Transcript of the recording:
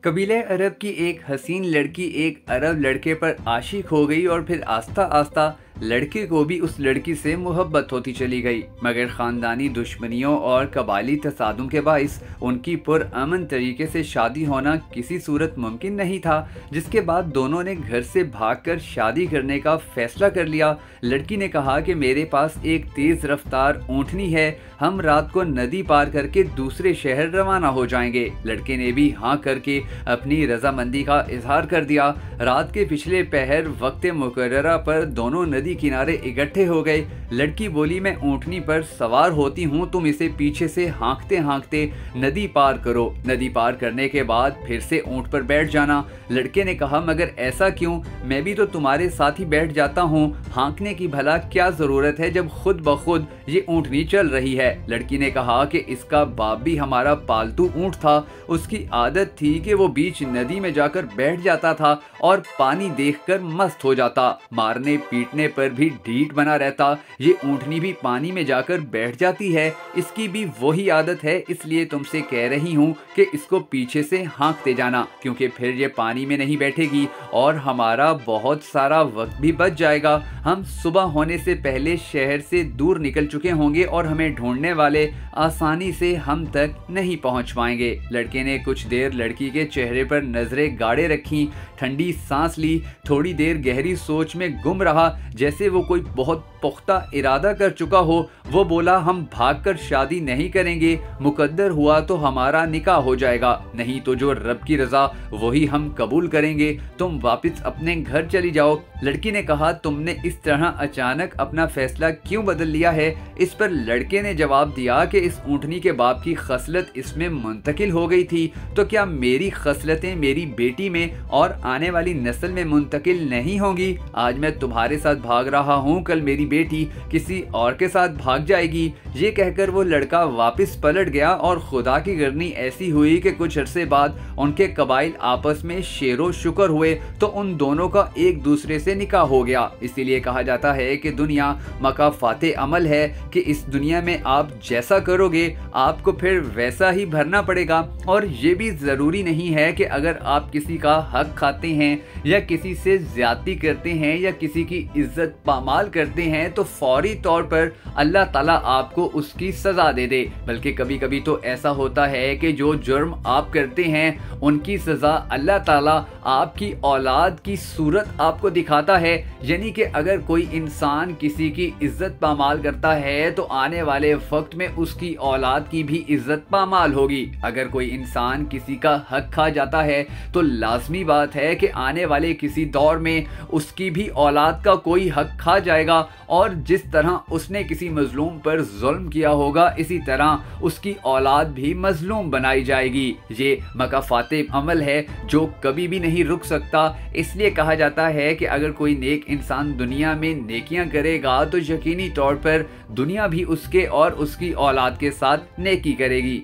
कबीले अरब की एक हसीन लड़की एक अरब लड़के पर आशिक हो गई और फिर आस्ता आस्ता लड़के को भी उस लड़की से मोहब्बत होती चली गई। मगर ख़ानदानी दुश्मनियों और कबायली तसादुम के बाइस उनकी पुरअमन तरीके से शादी होना किसी सूरत मुमकिन नहीं था, जिसके बाद दोनों ने घर से भागकर शादी करने का फैसला कर लिया। लड़की ने कहा कि मेरे पास एक तेज़ रफ्तार ऊँटनी है, हम रात को नदी पार करके दूसरे शहर रवाना हो जाएंगे। लड़के ने भी हाँ करके अपनी रजामंदी का इजहार कर दिया। रात के पिछले पहर वक्त मुकर्ररा पर दोनों नदी किनारे इकट्ठे हो गए। लड़की बोली, मैं ऊँटनी पर सवार होती हूँ, तुम इसे पीछे से हाँकते हाँकते नदी पार करो। नदी पार करने के बाद फिर से ऊँट पर बैठ जाना। लड़के ने कहा, मगर ऐसा क्यों, मैं भी तो तुम्हारे साथ ही बैठ जाता हूँ, हाँकने की भला क्या जरूरत है जब खुद ब खुद ये ऊँटनी चल रही है। लड़की ने कहा कि इसका बाप भी हमारा पालतू ऊँट था, उसकी आदत थी कि वो बीच नदी में जाकर बैठ जाता था और पानी देखकर मस्त हो जाता, मारने पीटने पर भी ढीठ बना रहता। ये ऊँटनी भी पानी में जाकर बैठ जाती है, इसकी भी वही आदत है, इसलिए तुमसे कह रही हूँ कि इसको पीछे से हाँकते जाना, क्योंकि फिर ये पानी में नहीं बैठेगी और हमारा बहुत सारा वक्त भी बच जाएगा। हम सुबह होने से पहले शहर से दूर निकल चुके होंगे और हमें ढूंढने वाले आसानी से हम तक नहीं पहुंच पाएंगे। लड़के ने कुछ देर लड़की के चेहरे पर नजरें गाड़े रखी, ठंडी सांस ली, थोड़ी देर गहरी सोच में गुम रहा, जैसे वो कोई बहुत पुख्ता इरादा कर चुका हो। वो बोला, हम भागकर शादी नहीं करेंगे, मुकद्दर हुआ तो हमारा निकाह हो जाएगा, नहीं तो जो रब की रजा वही हम कबूल करेंगे, तुम वापस अपने घर चली जाओ। लड़की ने कहा, तुमने इस तरह अचानक अपना फैसला क्यों बदल लिया है। इस पर लड़के ने जवाब दिया कि इस ऊँटनी के बाप की खसलत इसमें मुंतकिल हो गई थी, तो क्या मेरी खसलतें मेरी बेटी में और आने वाली नस्ल में मुंतकिल नहीं होंगी। आज मैं तुम्हारे साथ भाग रहा हूँ, कल मेरी बेटी किसी और के साथ भाग जाएगी। ये कहकर वो लड़का वापस पलट गया और खुदा की करनी ऐसी हुई कि कुछ अरसे बाद उनके कबाइल आपस में शेरो शुक्र हुए तो उन दोनों का एक दूसरे से निकाह हो गया। इसीलिए कहा जाता है कि दुनिया मकाफाते अमल है, कि इस दुनिया में आप जैसा करोगे आपको फिर वैसा ही भरना पड़ेगा। और ये भी ज़रूरी नहीं है कि अगर आप किसी का हक खाते हैं या किसी से ज्यादती करते हैं या किसी की इज्जत पामाल करते हैं तो फौरी तौर पर अल्लाह ताला आपको उसकी सज़ा दे दे। बल्कि कभी कभी तो ऐसा होता है कि जो जुर्म आप करते हैं उनकी सज़ा अल्लाह ताला आपकी औलाद की सूरत आपको दिखाता है। यानी कि अगर कोई इंसान किसी की इज्जत पामाल करता है तो आने वाले वक्त में उसकी औलाद की भी इज्जत पामाल होगी। अगर कोई इंसान किसी का हक खा जाता है तो लाजमी बात है कि आने वाले किसी दौर में उसकी भी औलाद का कोई हक खा जाएगा, और जिस तरह उसने किसी मजलूम पर जुल्म किया होगा इसी तरह उसकी औलाद भी मजलूम बनाई जाएगी। ये मकाफाते अमल है जो कभी भी नहीं रुक सकता। इसलिए कहा जाता है कि अगर कोई नेक इंसान दुनिया में नेकियां करेगा तो यकीनी तौर पर दुनिया भी उसके और उसकी औलाद के साथ नेकी करेगी।